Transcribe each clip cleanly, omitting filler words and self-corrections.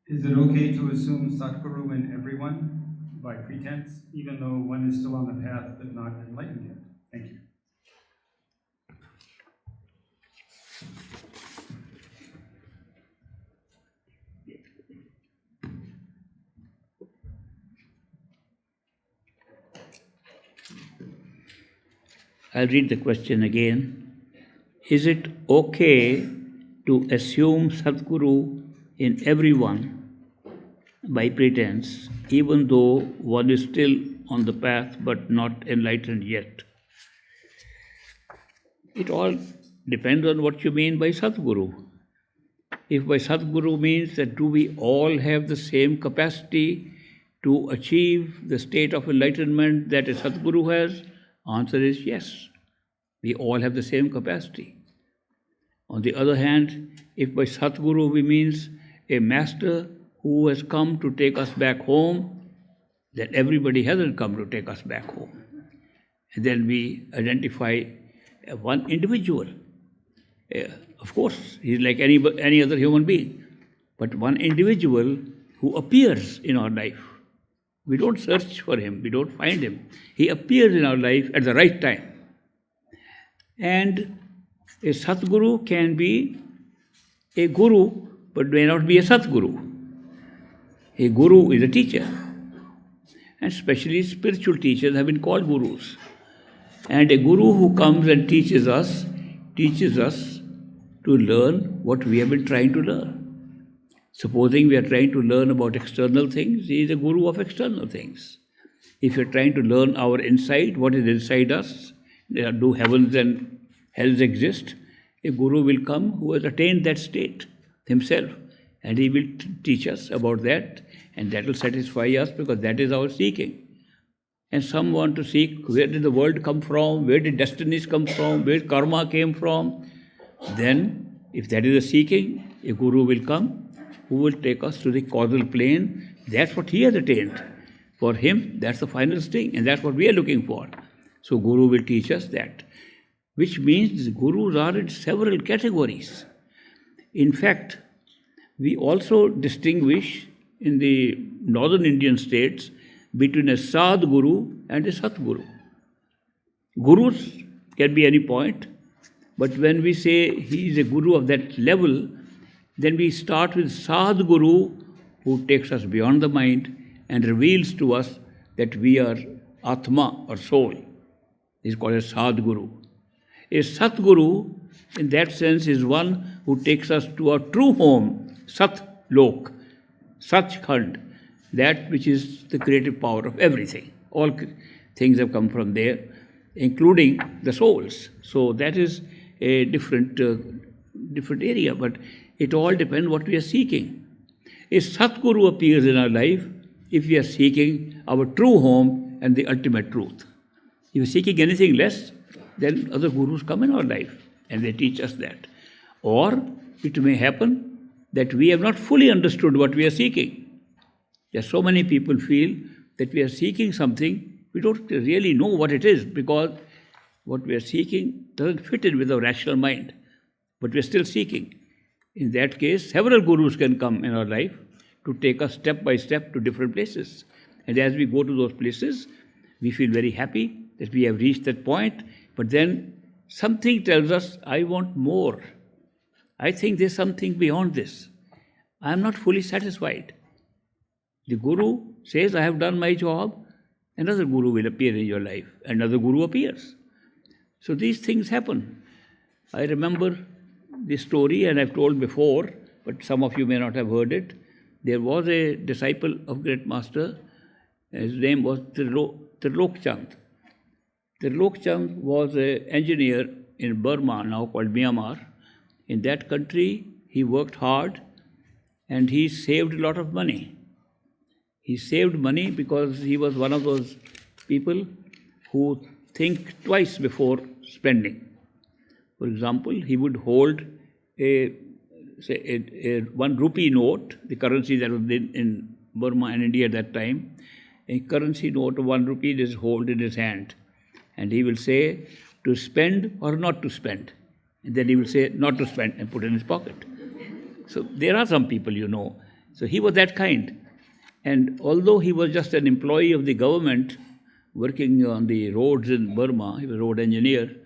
Is it okay to assume Satguru in everyone by pretense, even though one is still on the path but not enlightened yet? Thank you. I'll read the question again. Is it okay to assume Satguru in everyone by pretense, even though one is still on the path but not enlightened yet? It all depends on what you mean by Satguru. If by Satguru means that do we all have the same capacity to achieve the state of enlightenment that a Satguru has, answer is yes. We all have the same capacity. On the other hand, if by Satguru we means a master who has come to take us back home, then everybody hasn't come to take us back home. And then we identify one individual. Of course, he's like any other human being, but one individual who appears in our life. We don't search for him, we don't find him. He appears in our life at the right time. And a Satguru can be a guru, but may not be a Satguru. A guru is a teacher. And especially spiritual teachers have been called gurus. And a guru who comes and teaches us to learn what we have been trying to learn. Supposing we are trying to learn about external things, he is a guru of external things. If you are trying to learn our inside, what is inside us, do heavens and hells exist, a guru will come who has attained that state himself, and he will teach us about that, and that will satisfy us because that is our seeking. And some want to seek where did the world come from, where did destinies come from, where karma came from. Then, if that is a seeking, a guru will come who will take us to the causal plane. That's what he has attained. For him, that's the final sting, and that's what we are looking for. So guru will teach us that. Which means gurus are in several categories. In fact, we also distinguish in the northern Indian states between a Sadguru and a Satguru. Gurus can be any point, but when we say he is a guru of that level, then we start with Sadguru, who takes us beyond the mind and reveals to us that we are Atma or soul. This is called a Sadguru. A Satguru, in that sense, is one who takes us to our true home, Sat Lok, Sachkhand, that which is the creative power of everything. All things have come from there, including the souls. So that is a different area, but it all depends what we are seeking. A Satguru appears in our life if we are seeking our true home and the ultimate truth. If we are seeking anything less, then other gurus come in our life and they teach us that. Or it may happen that we have not fully understood what we are seeking. There are so many people feel that we are seeking something, we don't really know what it is because what we are seeking doesn't fit in with our rational mind, but we are still seeking. In that case, several gurus can come in our life to take us step by step to different places. And as we go to those places, we feel very happy that we have reached that point, but then something tells us, I want more. I think there's something beyond this. I am not fully satisfied. The guru says, I have done my job. Another guru will appear in your life. Another guru appears. So these things happen. I remember this story, and I've told before, but some of you may not have heard it. There was a disciple of great master. His name was Trilok Chand. Trilok Chand was an engineer in Burma, now called Myanmar. In that country, he worked hard and he saved a lot of money. He saved money because he was one of those people who think twice before spending. For example, he would hold a 1 rupee note, the currency that was in Burma and India at that time. A currency note of 1 rupee is held in his hand. And he will say to spend or not to spend. And then he will say not to spend and put it in his pocket. So there are some people, So he was that kind. And although he was just an employee of the government working on the roads in Burma, he was a road engineer,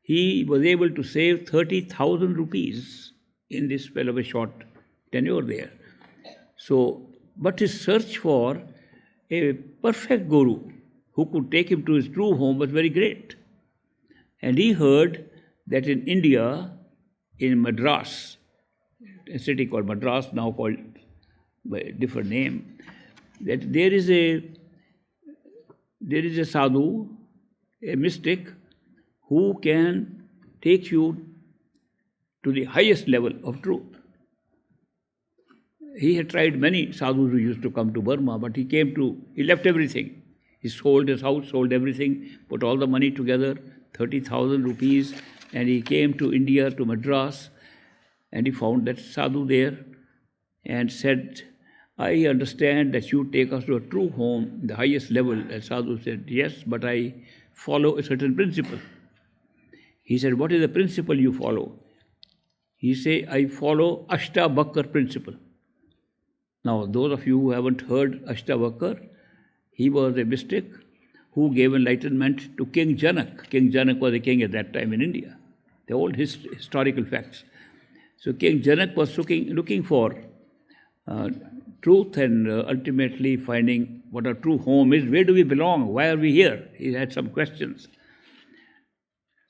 he was able to save 30,000 rupees in this spell of a short tenure there. So, but his search for a perfect guru who could take him to his true home was very great. And he heard that in India, in Madras, a city called Madras, now called by a different name, that there is a sadhu, a mystic, who can take you to the highest level of truth. He had tried many sadhus who used to come to Burma, but he left everything. He sold his house, sold everything, put all the money together, 30,000 rupees, and he came to India, to Madras, and he found that sadhu there and said, I understand that you take us to a true home, the highest level. And sadhu said, yes, but I follow a certain principle. He said, what is the principle you follow? He said, I follow Ashtabakar principle. Now, those of you who haven't heard Ashtabakar, he was a mystic who gave enlightenment to King Janak. King Janak was a king at that time in India. The old historical facts. So King Janak was looking for truth and ultimately finding what a true home is. Where do we belong? Why are we here? He had some questions.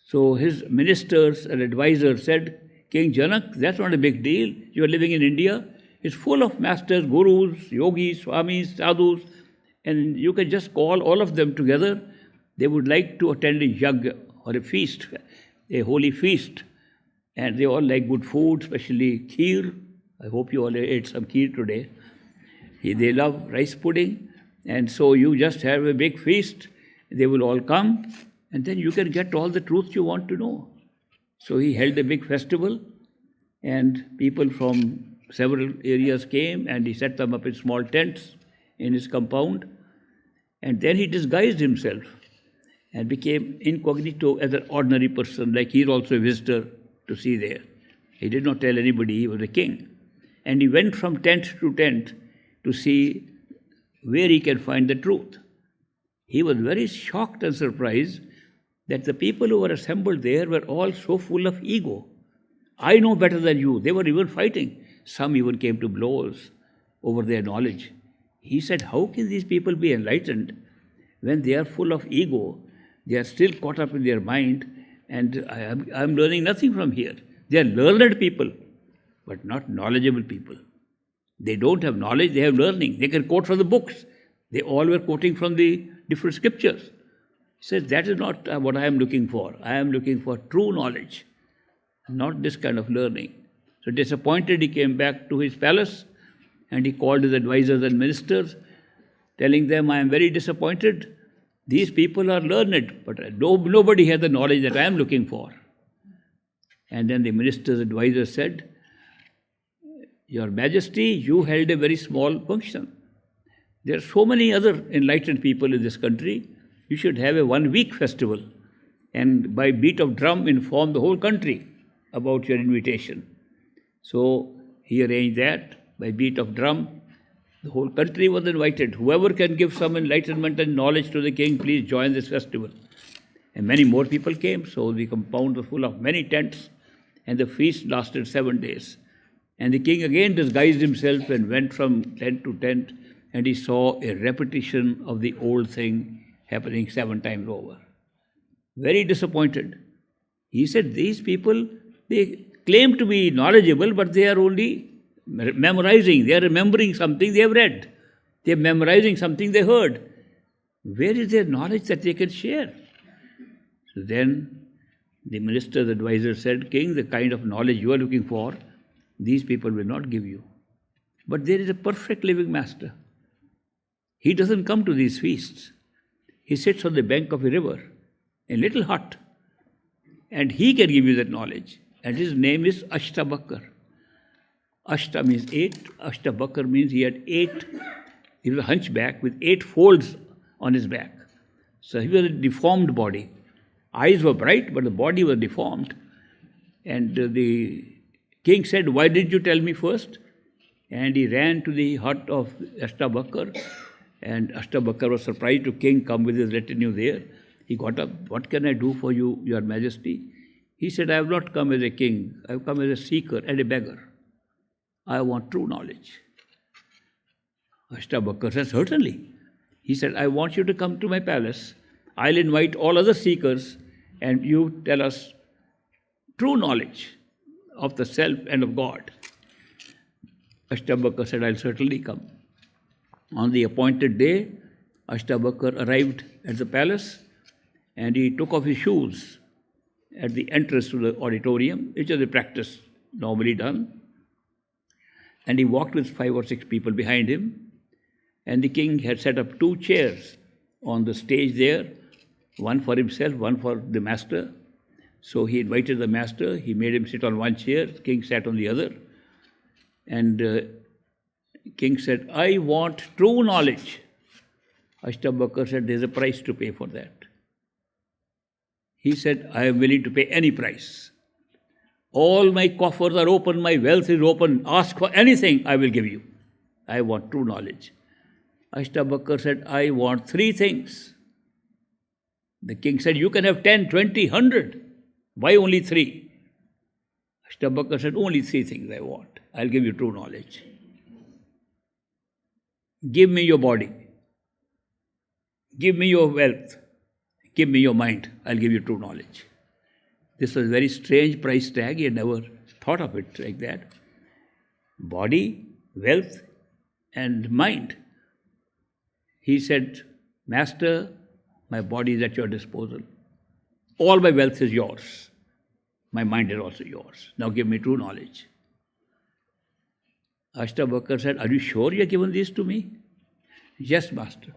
So his ministers and advisors said, King Janak, that's not a big deal. You are living in India. It's full of masters, gurus, yogis, swamis, sadhus, and you can just call all of them together. They would like to attend a yajna or a feast, a holy feast. And they all like good food, especially kheer. I hope you all ate some kheer today. They love rice pudding. And so you just have a big feast. They will all come. And then you can get all the truth you want to know. So he held a big festival. And people from several areas came. And he set them up in small tents in his compound. And then he disguised himself and became incognito as an ordinary person, like he is also a visitor to see there. He did not tell anybody he was a king. And he went from tent to tent to see where he can find the truth. He was very shocked and surprised that the people who were assembled there were all so full of ego. I know better than you. They were even fighting. Some even came to blows over their knowledge. He said, how can these people be enlightened when they are full of ego? They are still caught up in their mind, and I am learning nothing from here. They are learned people, but not knowledgeable people. They don't have knowledge, they have learning. They can quote from the books. They all were quoting from the different scriptures. He says, that is not what I am looking for. I am looking for true knowledge, not this kind of learning. So disappointed, he came back to his palace, and he called his advisors and ministers, telling them, I am very disappointed. These people are learned, but nobody has the knowledge that I am looking for. And then the minister's advisor said, Your Majesty, you held a very small function. There are so many other enlightened people in this country. You should have a 1-week festival and by beat of drum inform the whole country about your invitation. So he arranged that by beat of drum. The whole country was invited. Whoever can give some enlightenment and knowledge to the king, please join this festival. And many more people came, so the compound was full of many tents, and the feast lasted 7 days. And the king again disguised himself and went from tent to tent, and he saw a repetition of the old thing happening 7 times over. Very disappointed. He said, these people, they claim to be knowledgeable, but they are only memorizing. They are remembering something they have read. They are memorizing something they heard. Where is their knowledge that they can share? So then the minister's advisor said, King, the kind of knowledge you are looking for, these people will not give you. But there is a perfect living master. He doesn't come to these feasts. He sits on the bank of a river, a little hut, and he can give you that knowledge. And his name is Ashtabakar. Ashta means 8. Ashtabakar means he had 8. He was a hunchback with 8 folds on his back. So he was a deformed body. Eyes were bright, but the body was deformed. And the king said, why didn't you tell me first? and he ran to the hut of Ashtabakar, and Ashtabakar was surprised to king come with his retinue there. He got up, "What can I do for you, your majesty?" He said, "I have not come as a king, I have come as a seeker and a beggar. I want true knowledge." Ashtabakar said, "Certainly." He said, "I want you to come to my palace. I'll invite all other seekers, and you tell us true knowledge of the self and of God." Ashtabakar said, "I'll certainly come." On the appointed day, Ashtabakar arrived at the palace, and he took off his shoes at the entrance to the auditorium, which is a practice normally done. And he walked with 5 or 6 people behind him. And the king had set up 2 chairs on the stage there, one for himself, one for the master. So he invited the master, he made him sit on one chair, the king sat on the other. And king said, "I want true knowledge." Ashtabakar said, "There's a price to pay for that." He said, "I am willing to pay any price. All my coffers are open, my wealth is open. Ask for anything, I will give you. I want true knowledge." Ashtabakar said, "I want 3 things. The king said, "You can have 10, 20, 100. Why only 3? Ashtabakar said, "Only 3 things I want. I'll give you true knowledge. Give me your body. Give me your wealth. Give me your mind. I'll give you true knowledge." This was a very strange price tag. He had never thought of it like that. Body, wealth, and mind. He said, "Master, my body is at your disposal. All my wealth is yours. My mind is also yours. Now give me true knowledge." Ashtabakar said, "Are you sure you have given this to me?" "Yes, master."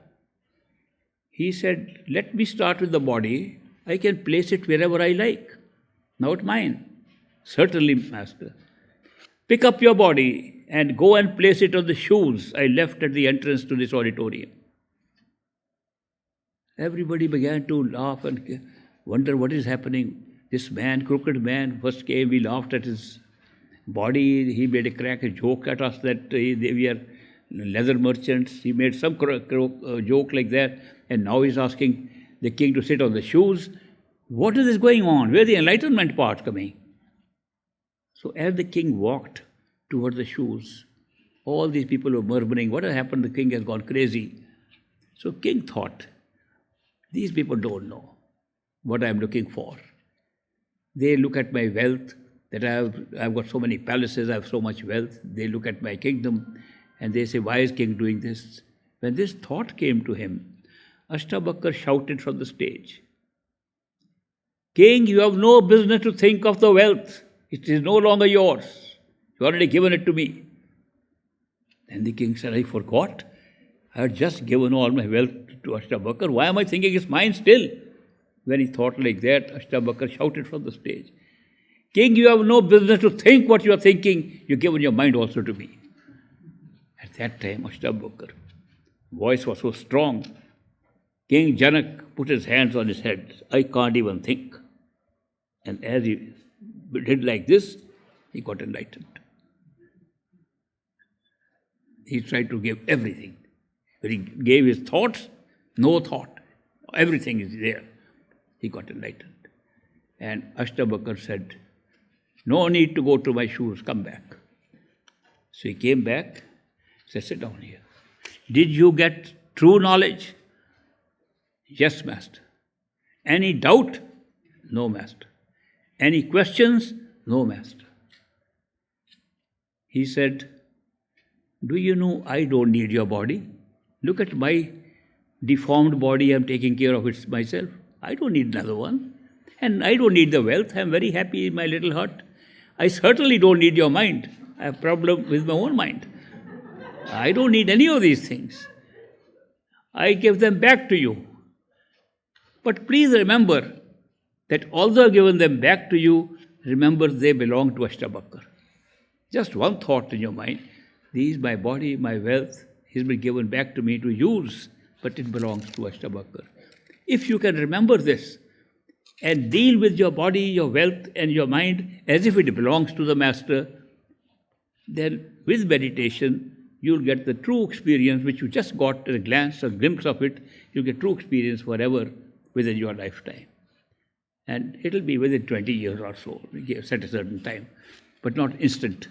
He said, "Let me start with the body. I can place it wherever I like. Not mine." "Certainly, master." "Pick up your body and go and place it on the shoes I left at the entrance to this auditorium." Everybody began to laugh and wonder what is happening. This man, crooked man, first came, we laughed at his body. He made a joke at us that we are leather merchants. He made some joke like that. And now he's asking the king to sit on the shoes. What is this going on? Where is the enlightenment part coming? So as the king walked towards the shoes, all these people were murmuring, "What has happened? The king has gone crazy." So king thought, these people don't know what I am looking for. They look at my wealth, that I've got so many palaces, I have so much wealth. They look at my kingdom and they say, "Why is king doing this?" When this thought came to him, Ashtabakar shouted from the stage, "King, you have no business to think of the wealth. It is no longer yours. You already given it to me." Then the king said, "I forgot. I had just given all my wealth to Ashtabakar. Why am I thinking it's mine still?" When he thought like that, Ashtabakar shouted from the stage, "King, you have no business to think what you are thinking. You've given your mind also to me." At that time, Ashtabakar voice was so strong. King Janak put his hands on his head. "I can't even think." And as he did like this, he got enlightened. He tried to give everything. When he gave his thoughts, no thought. Everything is there. He got enlightened. And Ashtabakar said, "No need to go to my shoes, come back." So he came back, said, "Sit down here. Did you get true knowledge?" "Yes, master." "Any doubt?" "No, master." "Any questions?" "No, master." He said, "Do you know I don't need your body? Look at my deformed body, I'm taking care of it myself. I don't need another one. And I don't need the wealth, I'm very happy in my little hut. I certainly don't need your mind. I have a problem with my own mind. I don't need any of these things. I give them back to you. But please remember that although I've given them back to you, remember they belong to Ashtabakar. Just one thought in your mind, these, my body, my wealth, has been given back to me to use, but it belongs to Ashtabakar. If you can remember this and deal with your body, your wealth and your mind as if it belongs to the master, then with meditation, you'll get the true experience which you just got at a glance, a glimpse of it. You'll get true experience forever within your lifetime. And it'll be within 20 years or so, set a certain time, but not instant.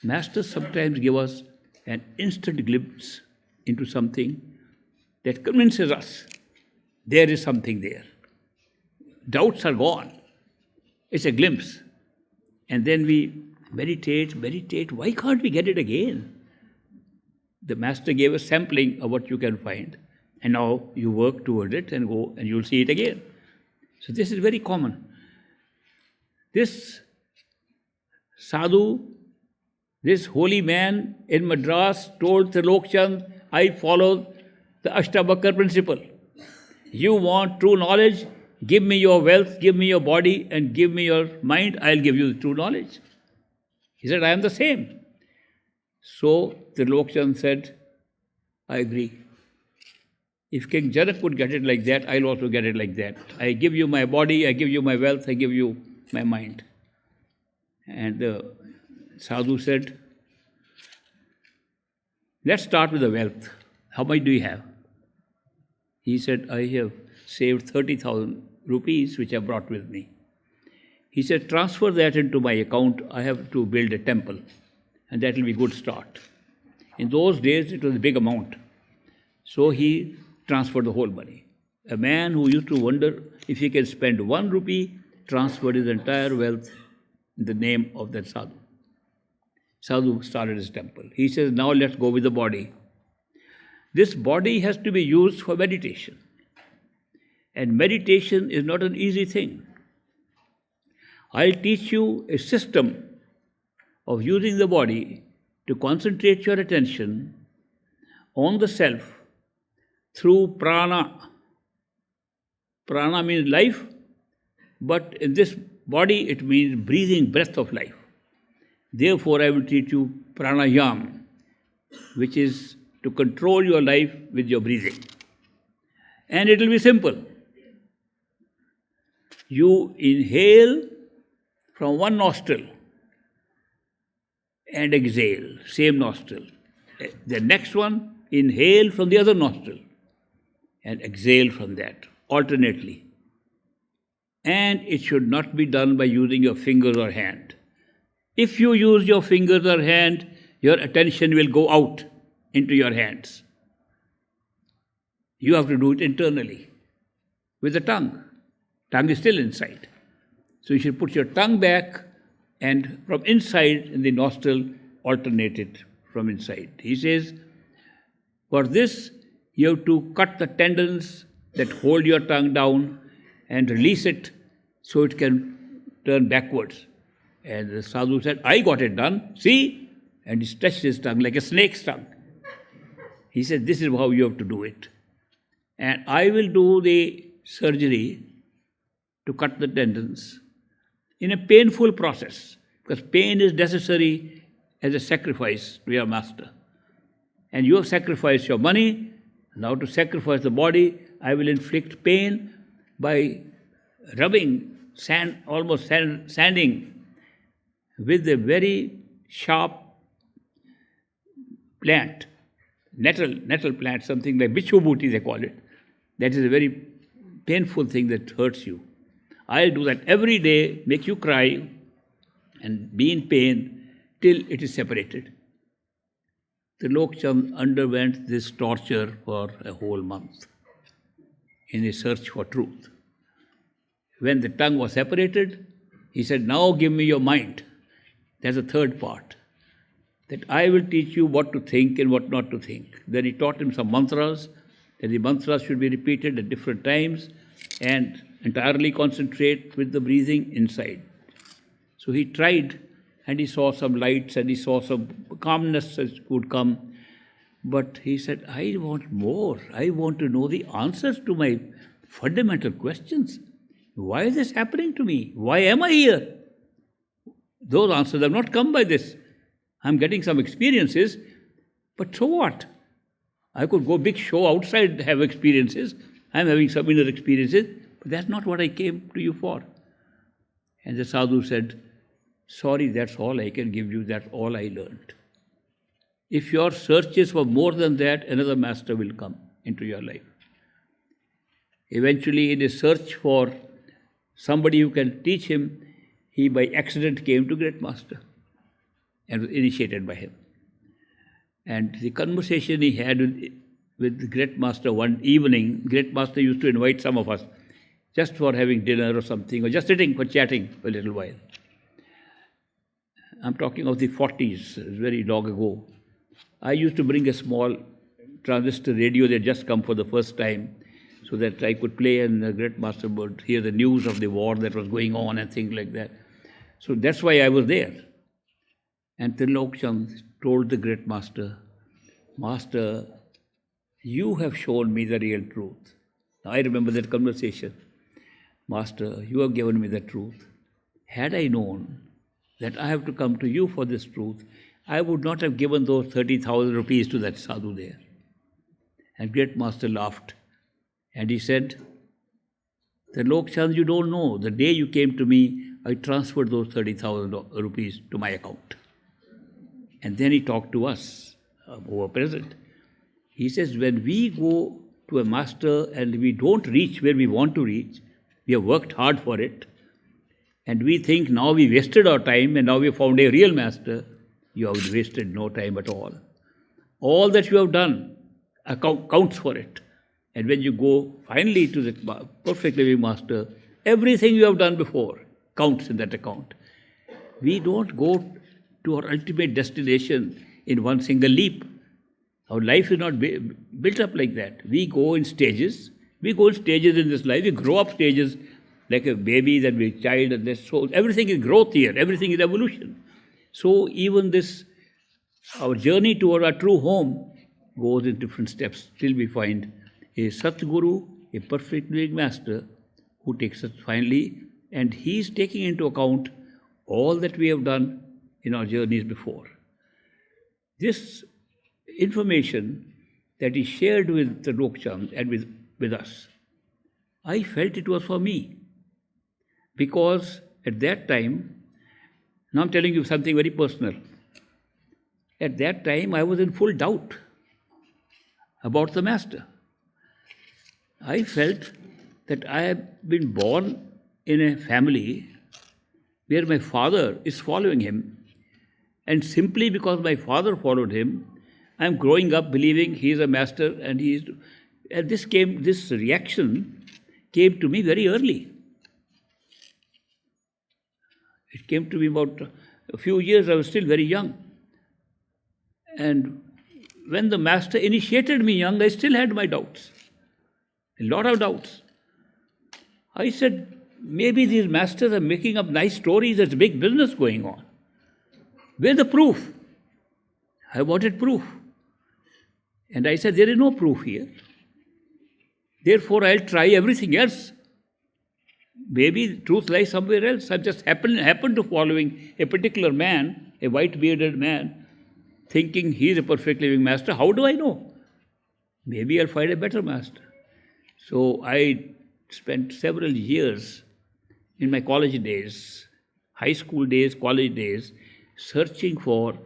Masters sometimes give us an instant glimpse into something that convinces us there is something there. Doubts are gone. It's a glimpse. And then we meditate. Why can't we get it again? The Master gave a sampling of what you can find. And now you work toward it and go and you'll see it again. So this is very common. This sadhu, this holy man in Madras told Trilokchand, I follow the Ashtabakar principle. You want true knowledge? Give me your wealth, give me your body, and give me your mind, I'll give you the true knowledge. He said, I am the same. So Trilokchand said, I agree. If King Janak could get it like that, I'll also get it like that. I give you my body, I give you my wealth, I give you my mind. And the sadhu said, let's start with the wealth. How much do you have? He said, I have saved 30,000 rupees which I brought with me. He said, transfer that into my account. I have to build a temple. And that will be a good start. In those days, it was a big amount. So he transferred the whole money. A man who used to wonder if he can spend 1 rupee, transferred his entire wealth in the name of that sadhu. Sadhu started his temple. He says, now let's go with the body. This body has to be used for meditation. And meditation is not an easy thing. I'll teach you a system of using the body to concentrate your attention on the self through prana. Prana means life, but in this body it means breathing breath of life. Therefore, I will teach you pranayam, which is to control your life with your breathing. And it will be simple. You inhale from one nostril and exhale, same nostril. The next one, inhale from the other nostril and exhale from that, alternately. And it should not be done by using your fingers or hand. If you use your fingers or hand, your attention will go out into your hands. You have to do it internally with the tongue. Tongue is still inside. So you should put your tongue back and from inside in the nostril, alternate it from inside. He says, for this you have to cut the tendons that hold your tongue down and release it so it can turn backwards. And the sadhu said, I got it done, see? And he stretched his tongue like a snake's tongue. He said, this is how you have to do it. And I will do the surgery to cut the tendons in a painful process, because pain is necessary as a sacrifice to your master. And you have sacrificed your money, now to sacrifice the body, I will inflict pain by rubbing sand, almost sanding with a very sharp plant, nettle plant, something like bichhubuti they call it. That is a very painful thing that hurts you. I'll do that every day, make you cry and be in pain till it is separated. Trilokchand underwent this torture for a whole month in his search for truth. When the tongue was separated, he said, now give me your mind. That's the third part. That I will teach you what to think and what not to think. Then he taught him some mantras, that the mantras should be repeated at different times and entirely concentrate with the breathing inside. So he tried and he saw some lights and he saw some calmness that would come. But he said, I want more. I want to know the answers to my fundamental questions. Why is this happening to me? Why am I here? Those answers have not come by this. I'm getting some experiences, but so what? I could go big show outside, have experiences. I'm having some inner experiences, but that's not what I came to you for. And the sadhu said, Sorry, that's all I can give you, that's all I learned. If your search is for more than that, another master will come into your life. Eventually, in a search for somebody who can teach him, he by accident came to Great Master and was initiated by him. And the conversation he had with the Great Master one evening, Great Master used to invite some of us just for having dinner or something, or just sitting for chatting for a little while. I'm talking of the 40s, very long ago. I used to bring a small transistor radio that had just come for the first time, so that I could play and the Great Master would hear the news of the war that was going on and things like that. So that's why I was there. And Trilokchand told the Great Master, Master, you have shown me the real truth. Now I remember that conversation. Master, you have given me the truth. Had I known that I have to come to you for this truth, I would not have given those 30,000 rupees to that sadhu there. And Great Master laughed. And he said, Trilokchand, you don't know. The day you came to me, I transferred those 30,000 rupees to my account. And then he talked to us who were present. He says, when we go to a master and we don't reach where we want to reach, we have worked hard for it, and we think now we wasted our time and now we have found a real master, you have wasted no time at all. All that you have done counts for it. And when you go finally to the perfect living master, everything you have done before counts in that account. We don't go to our ultimate destination in one single leap. Our life is not built up like that. We go in stages. We go in stages in this life. We grow up stages like a baby, then we child, and this. So everything is growth here. Everything is evolution. So even this, our journey toward our true home goes in different steps till we find a Satguru, a perfect living master, who takes us finally, and he is taking into account all that we have done in our journeys before. This information that he shared with Trilokchand and with us, I felt it was for me. Because at that time, now I'm telling you something very personal. At that time, I was in full doubt about the master. I felt that I have been born in a family where my father is following him, and simply because my father followed him, I am growing up believing he is a master, and this reaction came to me very early. It came to me about a few years, I was still very young. And when the master initiated me young, I still had my doubts. A lot of doubts. I said, maybe these masters are making up nice stories, there's big business going on. Where's the proof? I wanted proof. And I said, there is no proof here. Therefore, I'll try everything else. Maybe the truth lies somewhere else. I just happened to following a particular man, a white-bearded man, thinking he's a perfect living master. How do I know? Maybe I'll find a better master. So I spent several years in my college days, high school days, college days, searching for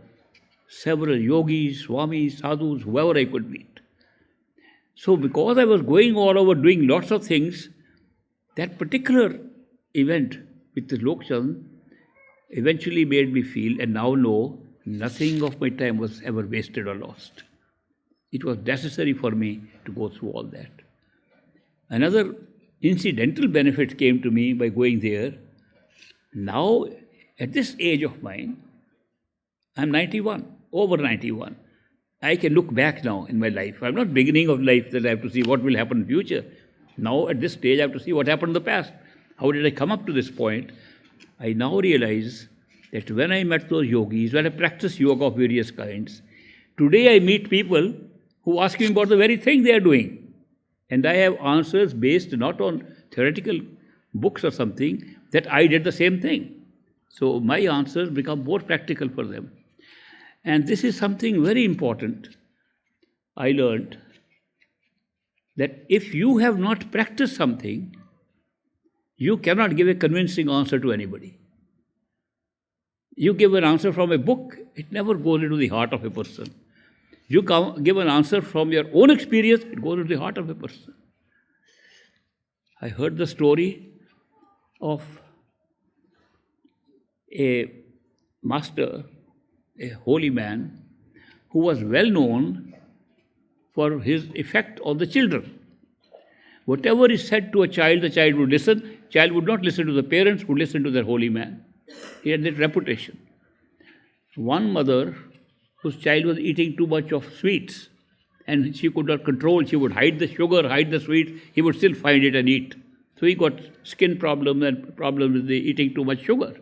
several yogis, swamis, sadhus, whoever I could meet. So because I was going all over doing lots of things, that particular event with the Trilokchand eventually made me feel and now know nothing of my time was ever wasted or lost. It was necessary for me to go through all that. Another incidental benefit came to me by going there. Now, at this age of mine, I'm 91, over 91. I can look back now in my life. I'm not beginning of life that I have to see what will happen in future. Now, at this stage, I have to see what happened in the past. How did I come up to this point? I now realize that when I met those yogis, when I practice yoga of various kinds, today I meet people who ask me about the very thing they are doing. And I have answers based not on theoretical books or something, that I did the same thing. So my answers become more practical for them. And this is something very important. I learned that if you have not practiced something, you cannot give a convincing answer to anybody. You give an answer from a book, it never goes into the heart of a person. You give an answer from your own experience, it goes into the heart of a person. I heard the story of a master, a holy man, who was well known for his effect on the children. Whatever is said to a child, the child would listen. Child would not listen to the parents, would listen to their holy man. He had that reputation. One mother whose child was eating too much of sweets and she could not control, she would hide the sugar, hide the sweets, he would still find it and eat. So he got skin problems and problems with the eating too much sugar.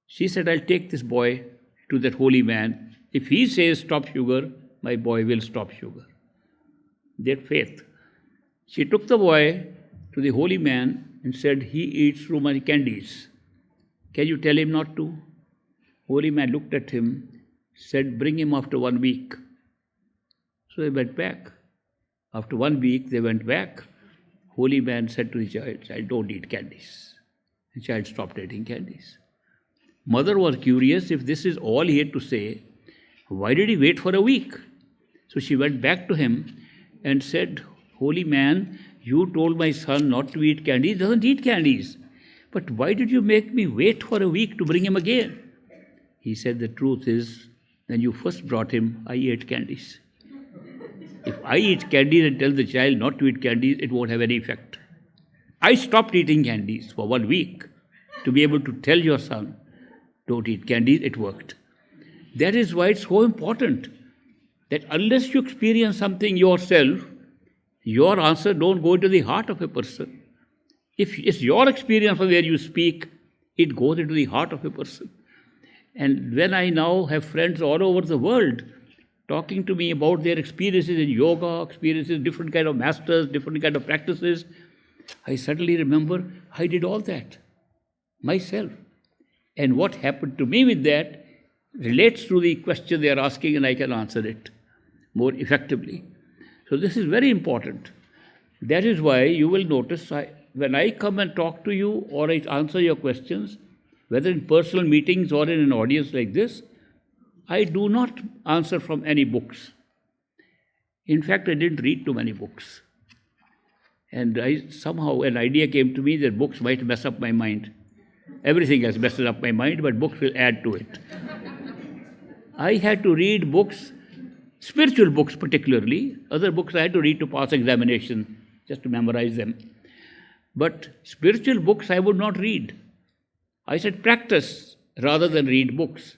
She said, I'll take this boy to that holy man. If he says stop sugar, my boy will stop sugar. That faith. She took the boy to the holy man and said, he eats too many candies. Can you tell him not to? Holy man looked at him, said, bring him after 1 week. So they went back. After 1 week, they went back. Holy man said to the child, child, don't eat candies. The child stopped eating candies. Mother was curious if this is all he had to say. Why did he wait for a week? So she went back to him and said, holy man, you told my son not to eat candies. He doesn't eat candies. But why did you make me wait for a week to bring him again? He said, the truth is, when you first brought him, I ate candies. If I eat candies and tell the child not to eat candies, it won't have any effect. I stopped eating candies for 1 week to be able to tell your son, don't eat candies. It worked. That is why it's so important that unless you experience something yourself, your answer don't go into the heart of a person. If it's your experience from where you speak, it goes into the heart of a person. And when I now have friends all over the world talking to me about their experiences in yoga, experiences, different kind of masters, different kind of practices, I suddenly remember I did all that myself. And what happened to me with that relates to the question they are asking, and I can answer it more effectively. So this is very important. That is why you will notice when I come and talk to you or I answer your questions, whether in personal meetings or in an audience like this, I do not answer from any books. In fact, I didn't read too many books. And somehow an idea came to me that books might mess up my mind. Everything else messes up my mind, but books will add to it. I had to read books, spiritual books particularly. Other books I had to read to pass examination, just to memorize them. But spiritual books I would not read. I said practice rather than read books.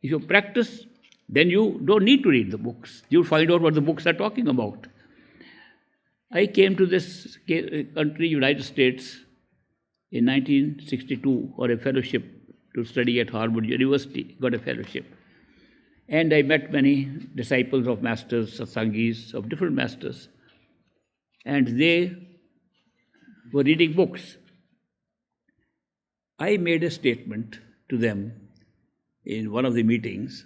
If you practice, then you don't need to read the books. You'll find out what the books are talking about. I came to this country, United States, in 1962 for a fellowship to study at Harvard University, got a fellowship. And I met many disciples of masters, satsangis, of different masters. And they were reading books. I made a statement to them in one of the meetings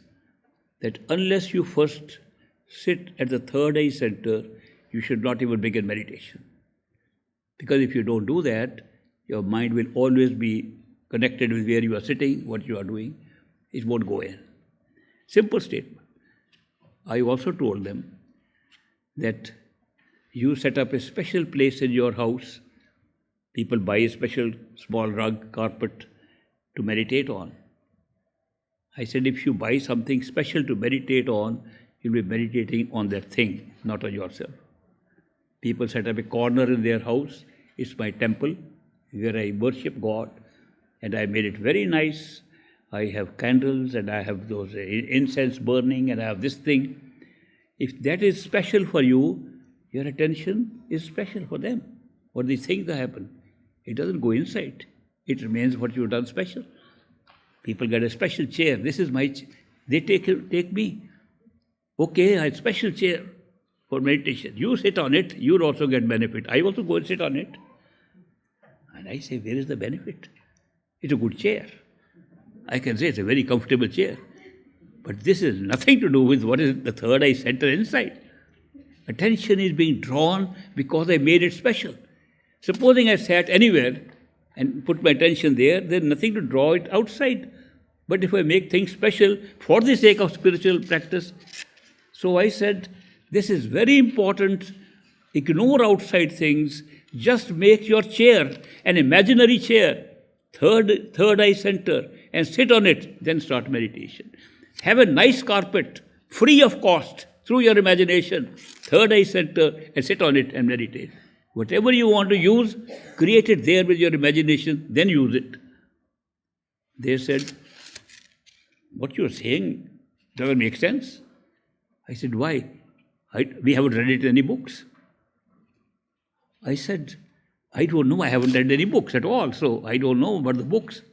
that unless you first sit at the third eye center, you should not even begin meditation. Because if you don't do that, your mind will always be connected with where you are sitting, what you are doing. It won't go in. Simple statement. I also told them that you set up a special place in your house. People buy a special small rug, carpet to meditate on. I said, if you buy something special to meditate on, you'll be meditating on that thing, not on yourself. People set up a corner in their house. It's my temple where I worship God, and I made it very nice. I have candles and I have those incense burning and I have this thing. If that is special for you, your attention is special for them. What these things that happen, it doesn't go inside. It remains what you've done special. People get a special chair. This is my chair. They take me. Okay, I have a special chair for meditation. You sit on it, you'll also get benefit. I also go and sit on it. And I say, where is the benefit? It's a good chair. I can say it's a very comfortable chair. But this has nothing to do with what is the third eye center inside. Attention is being drawn because I made it special. Supposing I sat anywhere and put my attention there, there's nothing to draw it outside. But if I make things special for the sake of spiritual practice, so I said, this is very important. Ignore outside things. Just make your chair an imaginary chair, third eye center, and sit on it. Then start meditation. Have a nice carpet, free of cost, through your imagination, third eye center, and sit on it and meditate. Whatever you want to use, create it there with your imagination, then use it. They said, what you're saying doesn't make sense. I said, why? We haven't read it in any books. I said, I don't know, I haven't read any books at all, so I don't know about the books.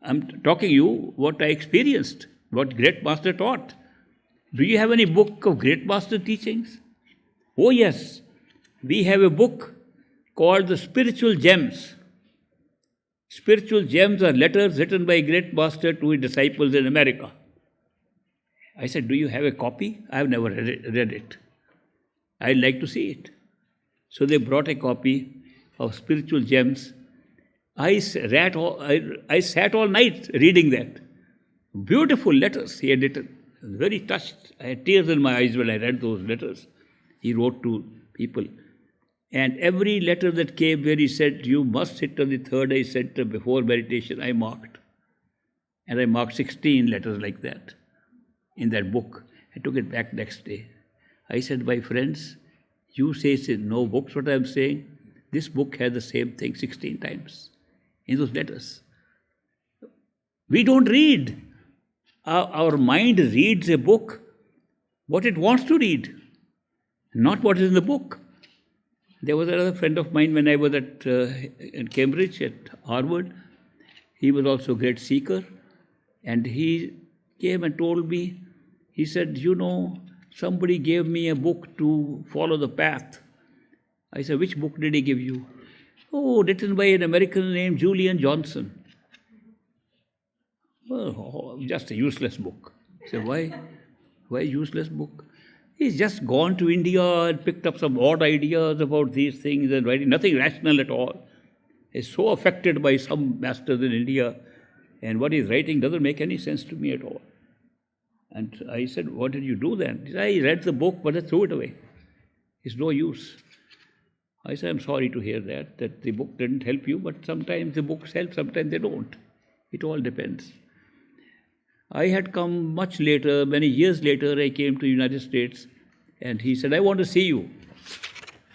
I'm talking you what I experienced, what Great Master taught. Do you have any book of Great Master teachings? Oh yes, we have a book called the Spiritual Gems. Spiritual Gems are letters written by Great Master to his disciples in America. I said, do you have a copy? I have never read it. I'd like to see it. So they brought a copy of Spiritual Gems. I sat all night reading that. Beautiful letters he had written. I was very touched. I had tears in my eyes when I read those letters he wrote to people. And every letter that came where he said, you must sit on the third eye center before meditation, I marked. And I marked 16 letters like that in that book. I took it back next day. I said, my friends, you say it's in no books what I'm saying. This book has the same thing 16 times in those letters. We don't read. Our mind reads a book, what it wants to read, not what is in the book. There was another friend of mine when I was in Cambridge, at Harvard. He was also a great seeker. And he came and told me, he said, you know, somebody gave me a book to follow the path. I said, which book did he give you? Oh, written by an American named Julian Johnson. Well, just a useless book. I said, why? Why useless book? He's just gone to India and picked up some odd ideas about these things and writing, nothing rational at all. He's so affected by some masters in India, and what he's writing doesn't make any sense to me at all. And I said, what did you do then? He said, I read the book, but I threw it away. It's no use. I said, I'm sorry to hear that the book didn't help you, but sometimes the books help, sometimes they don't. It all depends. I had come much later, many years later, I came to the United States, and he said, I want to see you.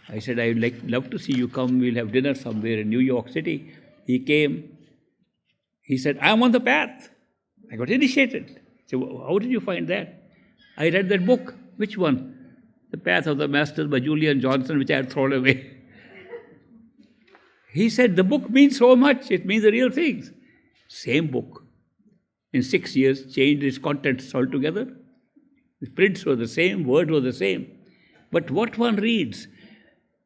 I said, I would love to see you come, we'll have dinner somewhere in New York City. He came. He said, I'm on the path. I got initiated. I said, how did you find that? I read that book. Which one? The Path of the Masters by Julian Johnson, which I had thrown away. He said, the book means so much. It means the real things. Same book. In 6 years, changed its contents altogether. The prints were the same, words were the same. But what one reads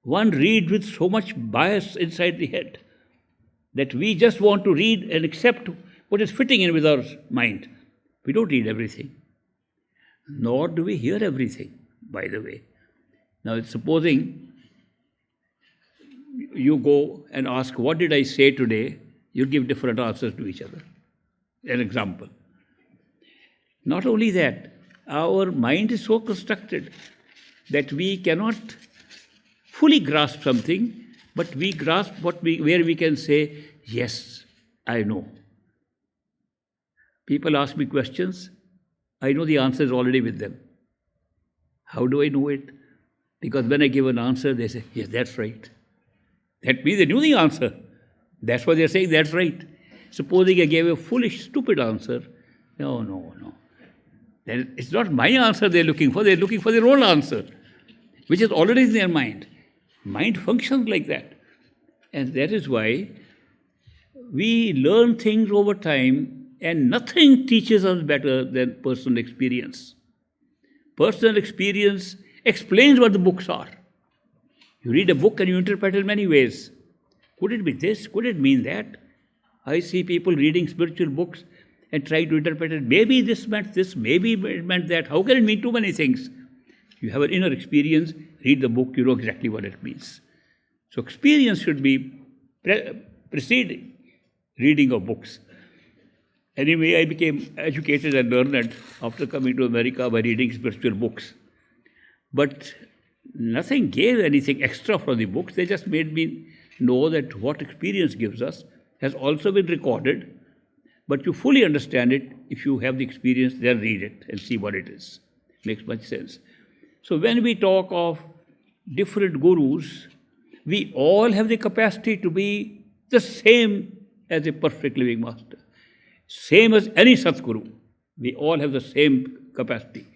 with so much bias inside the head that we just want to read and accept what is fitting in with our mind. We don't read everything. Nor do we hear everything, by the way. Now, supposing you go and ask, what did I say today? You give different answers to each other. An example. Not only that, our mind is so constructed that we cannot fully grasp something, but we grasp where we can say, yes, I know. People ask me questions, I know the answer is already with them. How do I know it? Because when I give an answer, they say, yes, that's right. That means they knew the answer. That's why they're saying that's right. Supposing I gave a foolish, stupid answer, no. Then it's not my answer they're looking for their own answer, which is already in their mind. Mind functions like that. And that is why we learn things over time, and nothing teaches us better than personal experience. Personal experience explains what the books are. You read a book and you interpret it in many ways. Could it be this? Could it mean that? I see people reading spiritual books and try to interpret it. Maybe this meant this, maybe it meant that. How can it mean too many things? You have an inner experience, read the book, you know exactly what it means. So experience should be preceding reading of books. Anyway, I became educated and learned after coming to America by reading spiritual books. But nothing gave anything extra from the books. They just made me know that what experience gives us has also been recorded. But you fully understand it if you have the experience, then read it and see what it is. Makes much sense. So when we talk of different gurus, we all have the capacity to be the same as a perfect living master. Same as any Satguru. We all have the same capacity.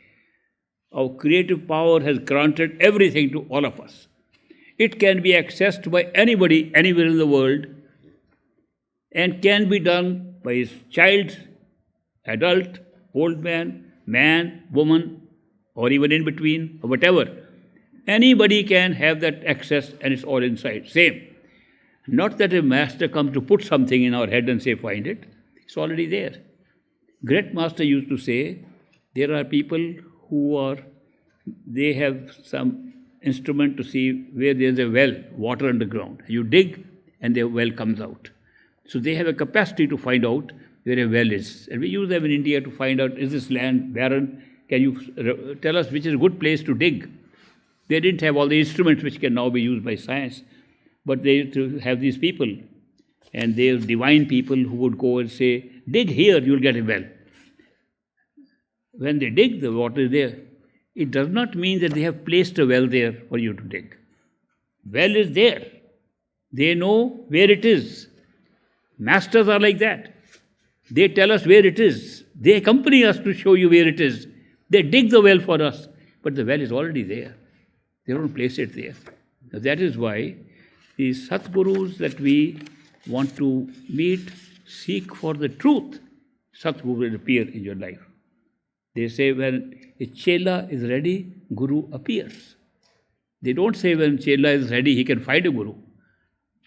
Our creative power has granted everything to all of us. It can be accessed by anybody, anywhere in the world, and can be done by a child, adult, old man, woman, or even in between, or whatever. Anybody can have that access, and it's all inside. Same. Not that a master comes to put something in our head and say, find it. It's already there. Great master used to say, there are people they have some instrument to see where there's a well, water underground. You dig, and the well comes out. So they have a capacity to find out where a well is. And we use them in India to find out, is this land barren? Can you tell us which is a good place to dig? They didn't have all the instruments which can now be used by science, but they used to have these people, and they are divine people who would go and say, dig here, you'll get a well. When they dig, the water is there. It does not mean that they have placed a well there for you to dig. Well is there. They know where it is. Masters are like that. They tell us where it is. They accompany us to show you where it is. They dig the well for us, but the well is already there. They don't place it there. Now that is why these Satgurus that we want to meet, seek for the truth. Satguru will appear in your life. They say when a chela is ready, Guru appears. They don't say when chela is ready, he can find a Guru.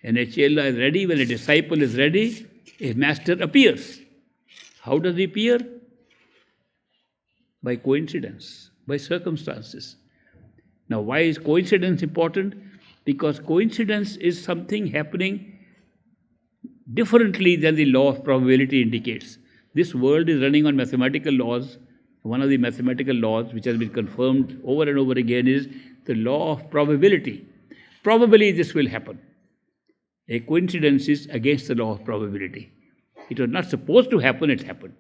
And a chela is ready, when a disciple is ready, a master appears. How does he appear? By coincidence, by circumstances. Now, why is coincidence important? Because coincidence is something happening differently than the law of probability indicates. This world is running on mathematical laws. One of the mathematical laws which has been confirmed over and over again is the law of probability. Probably this will happen. A coincidence is against the law of probability. It was not supposed to happen, it happened.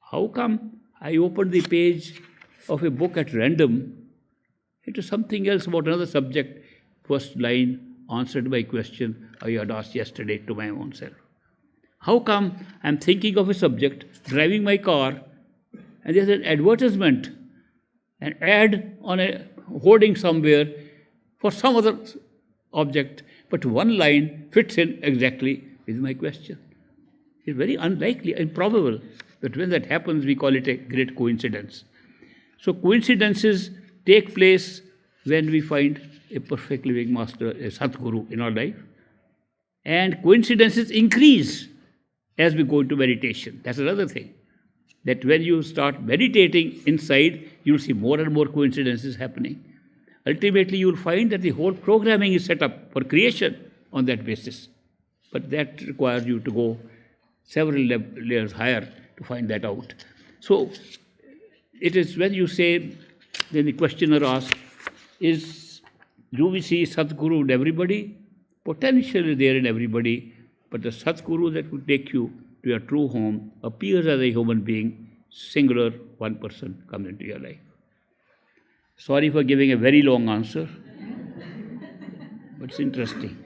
How come I opened the page of a book at random? It was something else about another subject. First line answered my question I had asked yesterday to my own self. How come I'm thinking of a subject, driving my car, and there's an advertisement, an ad on a hoarding somewhere for some other object, but one line fits in exactly with my question. It's very unlikely, improbable, but when that happens, we call it a great coincidence. So coincidences take place when we find a perfect living master, a Satguru in our life, and coincidences increase as we go into meditation. That's another thing. That when you start meditating inside, you'll see more and more coincidences happening. Ultimately, you'll find that the whole programming is set up for creation on that basis. But that requires you to go several layers higher to find that out. So, it is when you say, then the questioner asks, do we see Satguru in everybody? Potential is there in everybody, but the Satguru that will take you to your true home appears as a human being, singular, one person comes into your life. Sorry for giving a very long answer, but it's interesting.